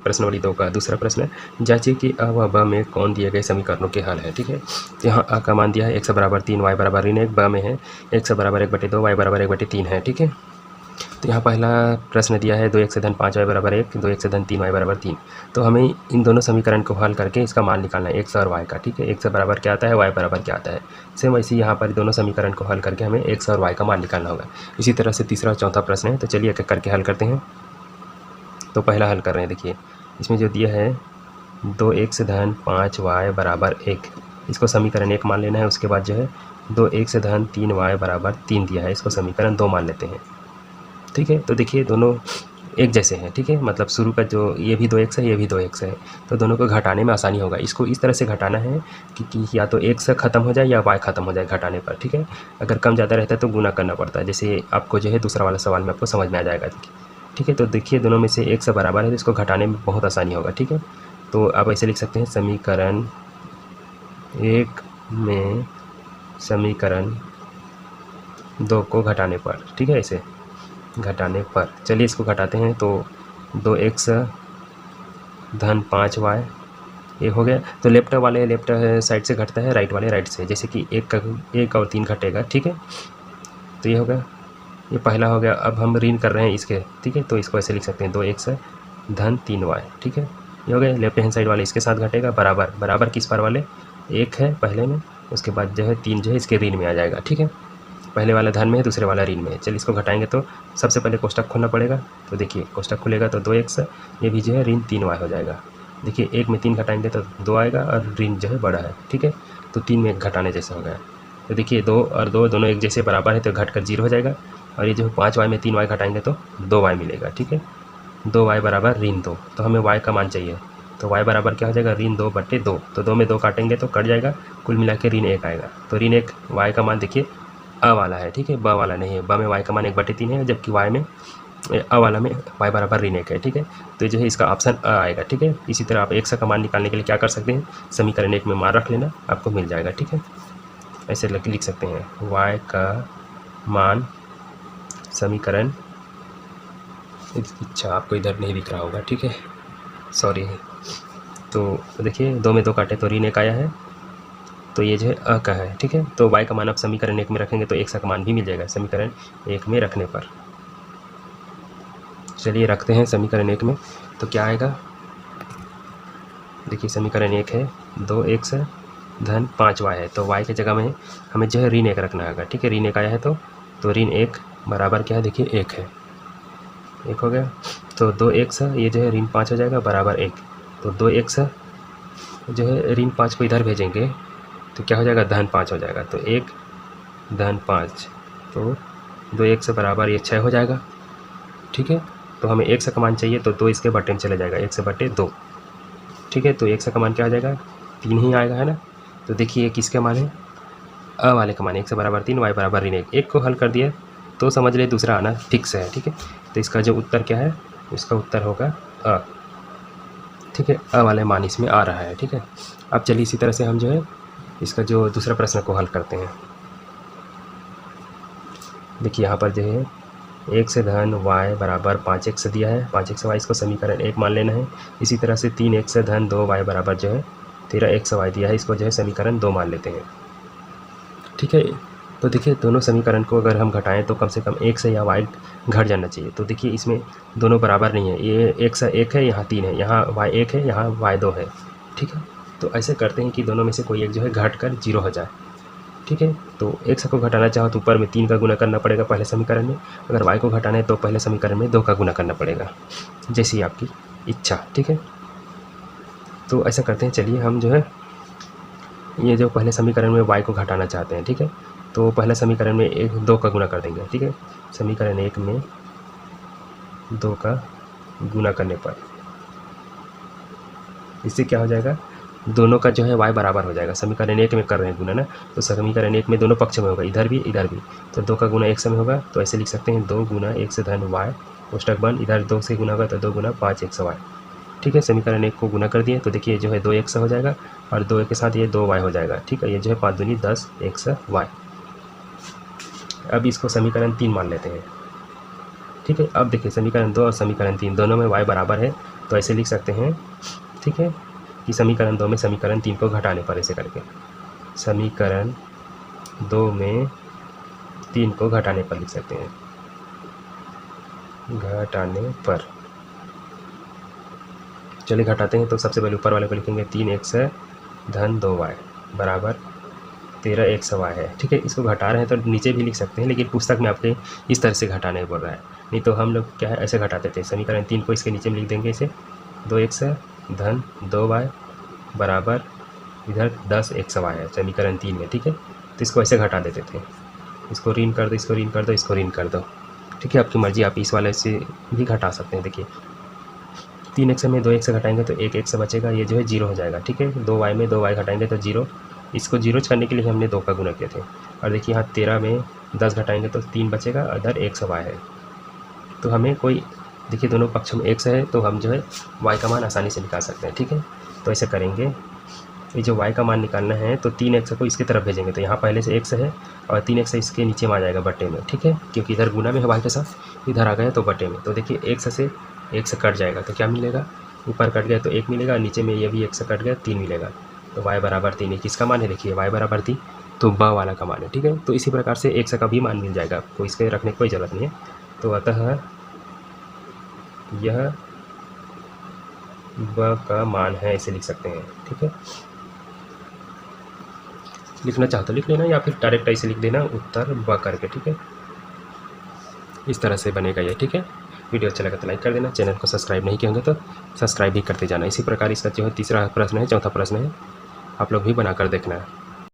प्रश्न वाली 2 का दूसरा प्रश्न है, जांचिए कि अ व ब में कौन दिए गए समीकरणों के हल है। ठीक है, तो यहाँ अ का मान दिया है x बराबर 3 y बराबर ऋण 1, ब में है x बराबर 1/2 y बराबर 1/3 है। ठीक है, तो यहाँ पहला प्रश्न दिया है 2x धन 5 y बराबर 1, 2x धन 3 y बराबर 3। तो हमें इन दोनों समीकरण को हल करके इसका मान निकालना है x और y का। ठीक है, x बराबर क्या आता है, y बराबर क्या आता है। सेम वैसे यहाँ पर दोनों समीकरण को हल करके हमें x और y का मान निकालना होगा। इसी तरह से तीसरा और चौथा प्रश्न है, तो चलिए एक एक करके हल करते हैं। तो पहला हल कर रहे हैं, देखिए इसमें जो दिया है 2x धन 5y बराबर 1, इसको समीकरण 1 मान लेना है। उसके बाद जो है 2x धन 3y बराबर 3 दिया है, इसको समीकरण 2 मान लेते हैं। ठीक है, तो देखिए दोनों एक जैसे हैं। ठीक है, मतलब शुरू का जो ये भी 2x है, ये भी 2x है, तो दोनों को घटाने में आसानी होगा। इसको इस तरह से घटाना है कि या तो x ख़त्म हो जाए या y ख़त्म हो जाए घटाने पर। ठीक है, अगर कम ज़्यादा रहता है तो गुना करना पड़ता है, जैसे आपको जो है दूसरा वाला सवाल में आपको समझ में आ जाएगा। ठीक है, तो देखिए दोनों में से x बराबर है, तो इसको घटाने में बहुत आसानी होगा। ठीक है, तो आप ऐसे लिख सकते हैं, समीकरण 1 में समीकरण 2 को घटाने पर। ठीक है, ऐसे घटाने पर चलिए इसको घटाते हैं। तो 2x धन 5y ये हो गया। तो लेफ्ट साइड से घटता है, राइट वाले राइट से, जैसे कि 1 और 3 घटेगा। ठीक है, तो ये हो गया, ये पहला हो गया। अब हम ऋण कर रहे हैं इसके। ठीक है, तो इसको ऐसे लिख सकते हैं, 2x धन 3y। ठीक है, ये हो गया। लेफ्ट हैंड साइड वाले इसके साथ घटेगा, बराबर बराबर किस पर वाले 1 है पहले में, उसके बाद जो है 3 जो है इसके ऋण में आ जाएगा। ठीक है, पहले वाला धन में है, दूसरे वाला ऋण में है। चलिए इसको घटाएंगे तो सबसे पहले कोष्टक खोलना पड़ेगा। तो देखिए कोष्टक खुलेगा तो 2x, ये भी जो है ऋण 3y हो जाएगा। देखिए 1 में 3 घटाएंगे तो 2 आएगा और ऋण जो है बड़ा है। ठीक है, तो 3 में घटाने जैसा हो गया। तो देखिए 2 और 2 दोनों एक जैसे बराबर है, तो घट कर 0 हो जाएगा। और ये जो है 5y में 3y घटाएंगे तो 2y मिलेगा। ठीक है, 2y बराबर ऋण 2, तो हमें y का मान चाहिए। तो y बराबर क्या हो जाएगा, ऋण 2/2। तो 2 में 2 काटेंगे तो कट जाएगा, कुल मिला के ऋण 1 आएगा। तो ऋण 1 y का मान देखिए अ वाला है। ठीक है, ब वाला नहीं है, ब में y का मान 1/3 है, जबकि y में अ वाला में y बराबर ऋण 1 है। ठीक है, तो जो है इसका ऑप्शन अ आएगा। ठीक है, इसी तरह आप x का मान निकालने के लिए क्या कर सकते हैं, समीकरण 1 में मान रख लेना, आपको मिल जाएगा। ठीक है, ऐसे लिख सकते हैं, y का मान समीकरण, अच्छा आपको इधर नहीं दिख रहा होगा। ठीक है, सॉरी। तो देखिए 2 में 2 काटे तो ऋण 1 आया है, तो ये जो है अ का है। ठीक है, तो y का मान आप समीकरण 1 में रखेंगे तो x का मान भी मिल जाएगा समीकरण 1 में रखने पर। चलिए रखते हैं समीकरण 1 में, तो क्या आएगा, देखिए समीकरण 1 है 2x धन 5y है, तो y की जगह में हमें जो है ऋण 1 रखना होगा। ठीक है, ऋण 1 आया है तो ऋण 1 बराबर क्या है, देखिए 1 है, 1 हो गया। तो 2x ये जो है ऋण 5 हो जाएगा बराबर 1। तो 2x जो है ऋण 5 को इधर भेजेंगे तो क्या हो जाएगा, धन 5 हो जाएगा। तो 1 धन 5, तो 2x बराबर ये 6 हो जाएगा। ठीक है, तो हमें x का मान चाहिए, तो 2 इसके बटे में चले जाएगा, 1/2। ठीक है, तो x का मान क्या आ जाएगा, 3 ही आएगा, है ना। तो देखिए ये किसका मान है, अ वाले का मान, x बराबर 3 y बराबर ऋण 1। एक को हल कर दिया तो समझ ले दूसरा आना फिक्स है। ठीक है, तो इसका जो उत्तर क्या है, इसका उत्तर होगा अ। ठीक है, अ वाले मान इसमें आ रहा है। ठीक है, अब चलिए इसी तरह से हम जो है इसका जो दूसरा प्रश्न को हल करते हैं। देखिए यहाँ पर जो है x धन y बराबर 5x दिया है, 5xy, इसको समीकरण 1 मान लेना है। इसी तरह से 3x धन 2y बराबर जो है 13xy दिया है, इसको जो है समीकरण 2 मान लेते हैं। ठीक है, तो देखिए दोनों समीकरण को अगर हम घटाएं तो कम से कम x या y घट जाना चाहिए। तो देखिए इसमें दोनों बराबर नहीं है, ये x 1 है, यहाँ 3 है, यहाँ y 1 है, यहाँ y 2 है। ठीक है, तो ऐसे करते हैं कि दोनों में से कोई एक जो है घट कर 0 हो जाए। ठीक है, तो x को घटाना चाहो तो ऊपर में 3 का गुना करना पड़ेगा पहले समीकरण में, अगर y को घटाना है तो पहले समीकरण में 2 का गुना करना पड़ेगा, जैसी आपकी इच्छा। ठीक है, तो ऐसा करते हैं, चलिए हम जो है ये जो पहले समीकरण में y को घटाना चाहते हैं। ठीक है, तो पहले समीकरण में 2 का गुना कर देंगे। ठीक है, समीकरण 1 में 2 का गुना करने पर इससे क्या हो जाएगा, दोनों का जो है y बराबर हो जाएगा। समीकरण 1 में कर रहे हैं गुना ना, तो समीकरण 1 में दोनों पक्ष में होगा, इधर भी इधर भी, तो 2 का गुना x में होगा, तो ऐसे लिख सकते हैं 2 गुना x धन y कोष्टक बंद, इधर 2 से गुना होगा तो 2 गुना 5xy। ठीक है, समीकरण 1 को गुना कर दिए तो देखिए जो है 2x हो जाएगा और 2 के साथ ये 2y हो जाएगा। ठीक है, ये जो है 5 दूनी 10xy। अब इसको समीकरण 3 मान लेते हैं। ठीक है, अब देखिए समीकरण 2 और समीकरण 3 दोनों में y बराबर है, तो ऐसे लिख सकते हैं, ठीक है, कि समीकरण 2 में समीकरण 3 को घटाने पर, ऐसे करके समीकरण 2 में 3 को घटाने पर लिख सकते हैं, घटाने पर। चलिए घटाते हैं। तो सबसे पहले ऊपर वाले को लिखेंगे 3x धन 2y बराबर 13x y है, ठीक है। इसको घटा रहे हैं तो नीचे भी लिख सकते हैं, लेकिन पुस्तक में आपके इस तरह से घटाने बोल रहा है। नहीं तो हम लोग क्या है ऐसे घटाते थे, समीकरण 3 को इसके नीचे में लिख देंगे, इसे 2x धन 2y बराबर इधर 10xy है समीकरण 3 में, ठीक है। तो इसको ऐसे घटा देते थे, इसको ऋण कर दो, इसको ऋण कर दो, इसको ऋण कर दो, ठीक है। आपकी मर्जी, आप इस वाले से भी घटा सकते हैं। देखिए 3x में 2x घटाएंगे तो 1x बचेगा, ये जो है 0 हो जाएगा, ठीक है। 2y में 2y घटाएंगे तो 0, इसको 0 करने के लिए हमने 2 का गुणा किए थे। और देखिए यहाँ 13 में 10 घटाएंगे तो 3 बचेगा, इधर x y है। तो हमें कोई, देखिए दोनों पक्ष में x है तो हम जो है y का मान आसानी से निकाल सकते हैं, ठीक है। तो ऐसे करेंगे, ये जो y का मान निकालना है तो 3x को इसके तरफ भेजेंगे, तो यहाँ पहले से x है और 3x इसके नीचे में आ जाएगा बटे में, ठीक है, क्योंकि इधर गुना में है y के साथ, इधर आ गया तो बटे में। तो देखिए x से x कट जाएगा तो क्या मिलेगा, ऊपर कट गया तो 1 मिलेगा, नीचे में ये भी 1 से कट गया 3 मिलेगा। तो y बराबर 3 है, किसका मान है, देखिए y बराबर 3 तो ब वाला का मान है, ठीक है। तो इसी प्रकार से x का भी मान मिल जाएगा आपको, इसके रखने की कोई ज़रूरत नहीं है। तो अतः यह ब का मान है, ऐसे लिख सकते हैं, ठीक है। लिखना चाहो तो लिख लेना या फिर डायरेक्ट ऐसे लिख देना उत्तर ब करके, ठीक है। इस तरह से बनेगा ये, ठीक है। वीडियो अच्छा लगा तो लाइक कर देना, चैनल को सब्सक्राइब नहीं किए होंगे तो सब्सक्राइब भी करते जाना। इसी प्रकार इसका जो है तीसरा प्रश्न है, चौथा प्रश्न है, आप लोग भी बनाकर देखना है।